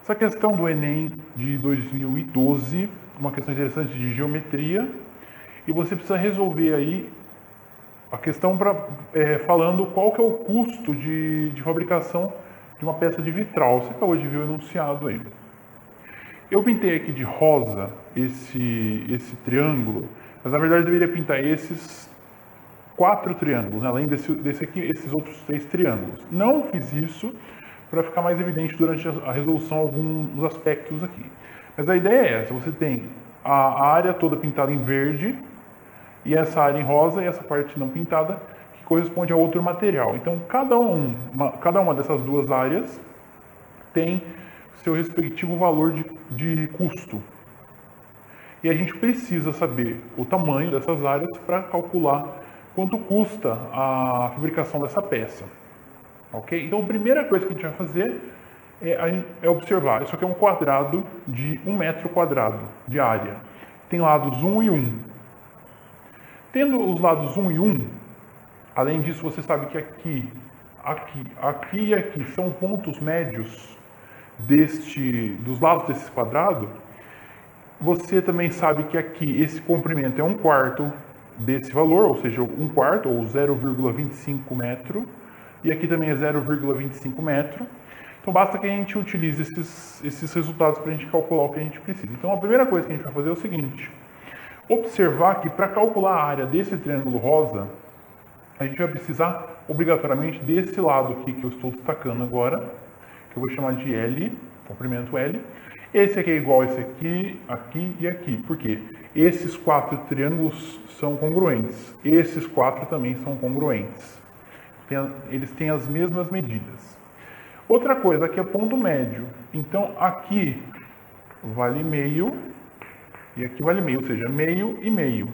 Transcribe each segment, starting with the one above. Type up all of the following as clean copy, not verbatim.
Essa questão do Enem de 2012, uma questão interessante de geometria, e você precisa resolver aí a questão falando qual que é o custo de fabricação de uma peça de vitral. Você acabou de ver o enunciado aí. Eu pintei aqui de rosa esse triângulo, mas na verdade eu deveria pintar esses 4 triângulos, né? Além desse aqui, esses outros 3 triângulos. Não fiz isso para ficar mais evidente durante a resolução alguns aspectos aqui. Mas a ideia é essa, você tem a área toda pintada em verde, e essa área em rosa, e essa parte não pintada, que corresponde a outro material. Então, cada uma dessas duas áreas tem seu respectivo valor de custo. E a gente precisa saber o tamanho dessas áreas para calcular quanto custa a fabricação dessa peça. Ok? Então, a primeira coisa que a gente vai fazer é observar. Isso aqui é um quadrado de 1 metro quadrado de área. Tem lados 1 e 1. Tendo os lados 1 e 1, além disso, você sabe que aqui e aqui são pontos médios dos lados desse quadrado. Você também sabe que aqui esse comprimento é 1/4 desse valor, ou seja, 1/4 ou 0,25 metro, e aqui também é 0,25 metro. Então basta que a gente utilize esses resultados para a gente calcular o que a gente precisa. Então a primeira coisa que a gente vai fazer é o seguinte: observar que para calcular a área desse triângulo rosa, a gente vai precisar obrigatoriamente desse lado aqui que eu estou destacando agora, que eu vou chamar de L, comprimento L. Esse aqui é igual a esse aqui, aqui e aqui. Por quê? Esses 4 triângulos são congruentes. Esses 4 também são congruentes. Eles têm as mesmas medidas. Outra coisa, aqui é ponto médio. Então, aqui vale meio e aqui vale meio, ou seja, meio e meio.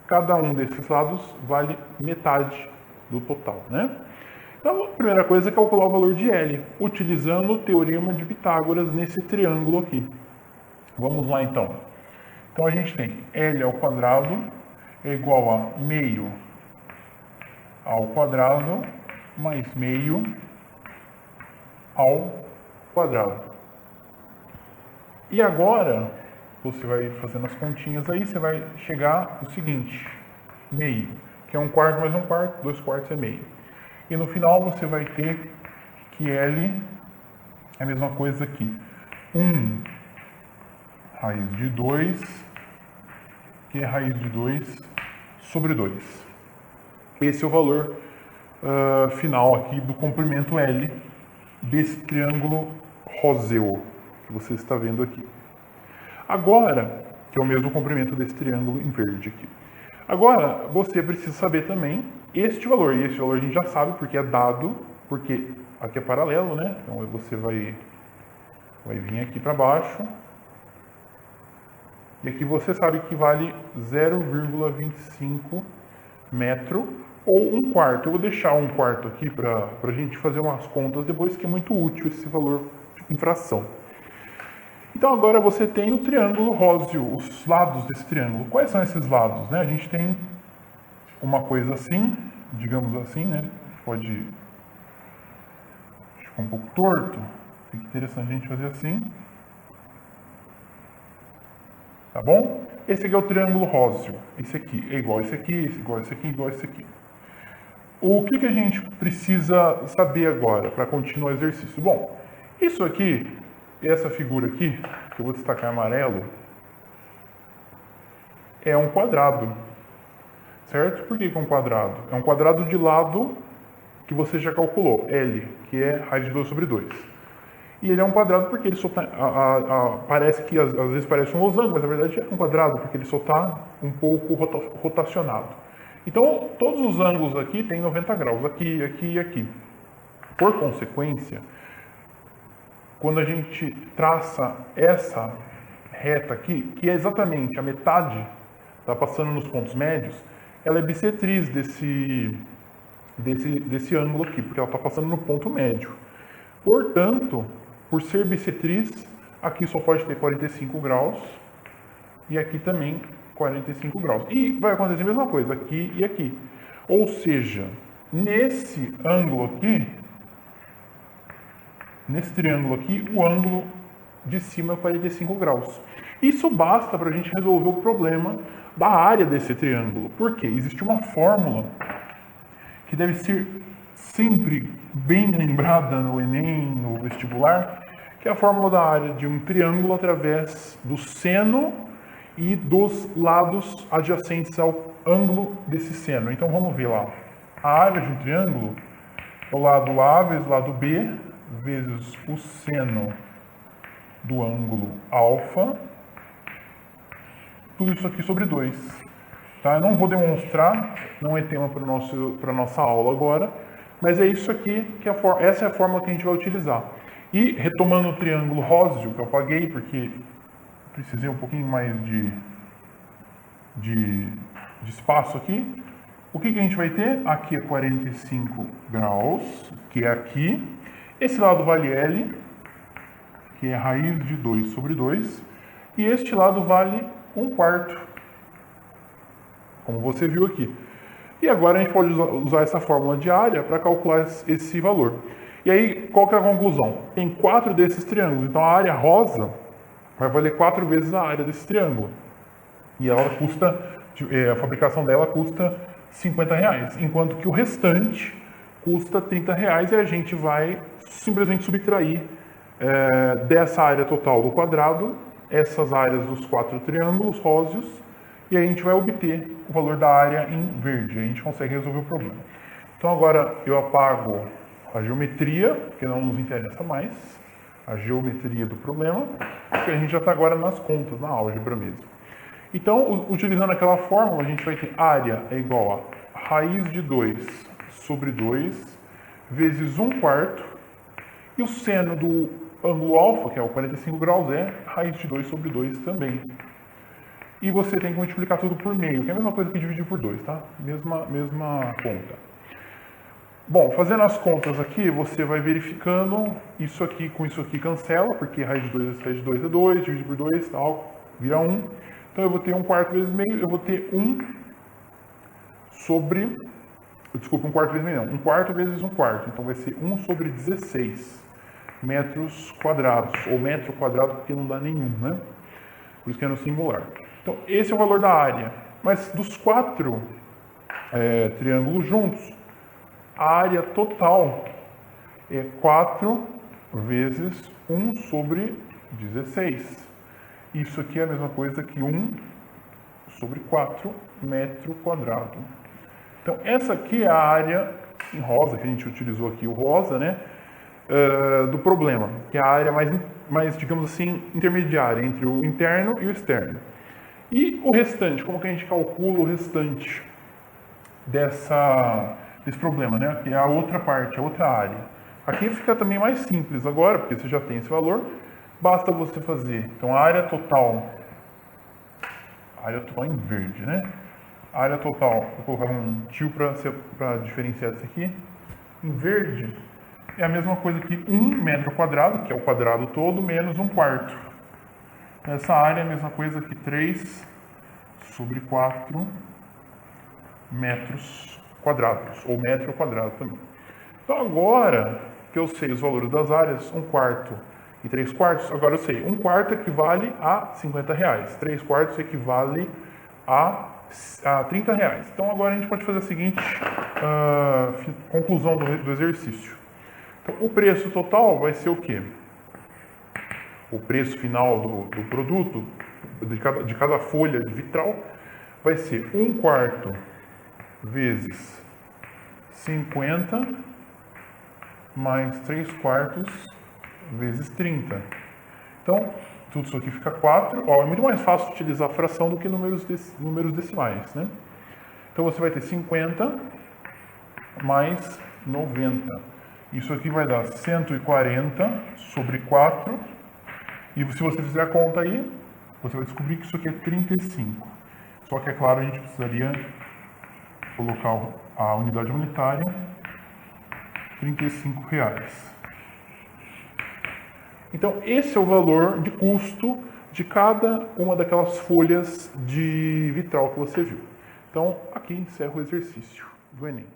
Cada um desses lados vale metade do total, né? Então, a primeira coisa é calcular o valor de L, utilizando o teorema de Pitágoras nesse triângulo aqui. Vamos lá, então. Então, a gente tem L ao quadrado é igual a meio ao quadrado mais meio ao quadrado. E agora, você vai fazendo as continhas aí, você vai chegar ao seguinte: meio, que é 1/4 mais 1/4, 2/4 é meio. E no final você vai ter que L é a mesma coisa aqui. 1 raiz de 2, que é raiz de 2 sobre 2. Esse é o valor final aqui do comprimento L desse triângulo roseu que você está vendo aqui. Agora, que é o mesmo comprimento desse triângulo em verde aqui. Agora, você precisa saber também este valor. E este valor a gente já sabe porque é dado, porque aqui é paralelo, né? Então você vai vir aqui para baixo. E aqui você sabe que vale 0,25 metro ou 1/4. Eu vou deixar 1/4 aqui para a gente fazer umas contas depois, que é muito útil esse valor em fração. Então agora você tem o triângulo róseo, os lados desse triângulo. Quais são esses lados, né? A gente tem uma coisa assim, digamos assim, né? Pode ficar um pouco torto. Fica interessante a gente fazer assim. Tá bom? Esse aqui é o triângulo róseo. Esse aqui é igual a esse aqui, igual a esse aqui, igual a esse aqui. O que a gente precisa saber agora para continuar o exercício? Bom, isso aqui, essa figura aqui, que eu vou destacar em amarelo, é um quadrado, certo? Por que é um quadrado? É um quadrado de lado que você já calculou, L, que é raiz de 2 sobre 2. E ele é um quadrado porque ele só tá, parece que às vezes parece um losango, mas na verdade é um quadrado porque ele só está um pouco rotacionado. Então, todos os ângulos aqui têm 90 graus, aqui, aqui e aqui. Por consequência, quando a gente traça essa reta aqui, que é exatamente a metade, está passando nos pontos médios, ela é bissetriz desse ângulo aqui, porque ela está passando no ponto médio. Portanto, por ser bissetriz, aqui só pode ter 45 graus e aqui também 45 graus. E vai acontecer a mesma coisa aqui e aqui. Ou seja, nesse ângulo aqui, nesse triângulo aqui, o ângulo de cima é 45 graus. Isso basta para a gente resolver o problema da área desse triângulo. Por quê? Existe uma fórmula que deve ser sempre bem lembrada no Enem, no vestibular, que é a fórmula da área de um triângulo através do seno e dos lados adjacentes ao ângulo desse seno. Então vamos ver lá. A área de um triângulo é o lado A vezes o lado B vezes o seno do ângulo alfa, tudo isso aqui sobre 2. Tá? Eu não vou demonstrar, não é tema para a nossa aula agora, mas é isso aqui, essa é a fórmula que a gente vai utilizar. E retomando o triângulo róseo, que eu apaguei porque precisei um pouquinho mais de espaço aqui, o que a gente vai ter? Aqui é 45 graus, que é aqui. Esse lado vale L, que é raiz de 2 sobre 2. E este lado vale 1/4, como você viu aqui. E agora a gente pode usar essa fórmula de área para calcular esse valor. E aí, qual que é a conclusão? Tem 4 desses triângulos, então a área rosa vai valer 4 vezes a área desse triângulo. E ela custa, a fabricação dela custa R$50, enquanto que o restante custa R$30 e a gente vai simplesmente subtrair dessa área total do quadrado essas áreas dos 4 triângulos róseos e a gente vai obter o valor da área em verde. A gente consegue resolver o problema. Então agora eu apago a geometria, que não nos interessa mais, a geometria do problema, porque a gente já está agora nas contas, na álgebra mesmo. Então, utilizando aquela fórmula, a gente vai ter área é igual a raiz de 2 sobre 2 vezes 1/4 e o seno do ângulo alfa, que é o 45 graus, é raiz de 2 sobre 2 também. E você tem que multiplicar tudo por meio, que é a mesma coisa que dividir por 2, tá? Mesma conta. Bom, fazendo as contas aqui, você vai verificando isso aqui com isso aqui cancela, porque raiz de 2 vezes raiz de 2 é 2, dividir por 2, tal, vira 1. Então eu vou ter 1/4 vezes meio, eu vou ter 1 sobre... Desculpa, 1/4 vezes meio não, 1/4 vezes 1/4. Então vai ser 1 sobre 16 metros quadrados, ou metro quadrado porque não dá nenhum, né? Por isso que é no singular. Então esse é o valor da área. Mas dos 4 triângulos juntos, a área total é 4 vezes 1 sobre 16. Isso aqui é a mesma coisa que 1 sobre 4 metro quadrado. Então, essa aqui é a área em rosa, que a gente utilizou aqui, o rosa, né? Do problema, que é a área mais, digamos assim, intermediária entre o interno e o externo. E o restante, como que a gente calcula o restante desse problema, né? Que é a outra parte, a outra área. Aqui fica também mais simples agora, porque você já tem esse valor, basta você fazer. Então, a área total em verde, né? A área total, vou colocar um tio para diferenciar isso aqui. Em verde é a mesma coisa que 1 metro quadrado, que é o quadrado todo, menos 1/4. Essa área é a mesma coisa que 3 sobre 4 metros quadrados, ou metro quadrado também. Então agora que eu sei os valores das áreas, 1/4 e 3/4, agora eu sei, 1/4 equivale a R$50, 3/4 equivale a R$30. Então agora a gente pode fazer a seguinte conclusão do exercício. Então, o preço total vai ser o quê? O preço final do produto, de cada folha de vitral, vai ser 1/4 vezes 50 mais 3/4 vezes 30. Então, tudo isso aqui fica 4. Ó, é muito mais fácil utilizar fração do que números decimais, né? Então, você vai ter 50 mais 90. Isso aqui vai dar 140 sobre 4. E se você fizer a conta aí, você vai descobrir que isso aqui é 35. Só que, é claro, a gente precisaria colocar a unidade monetária, R$35. Então, esse é o valor de custo de cada uma daquelas folhas de vitral que você viu. Então, aqui encerra o exercício do Enem.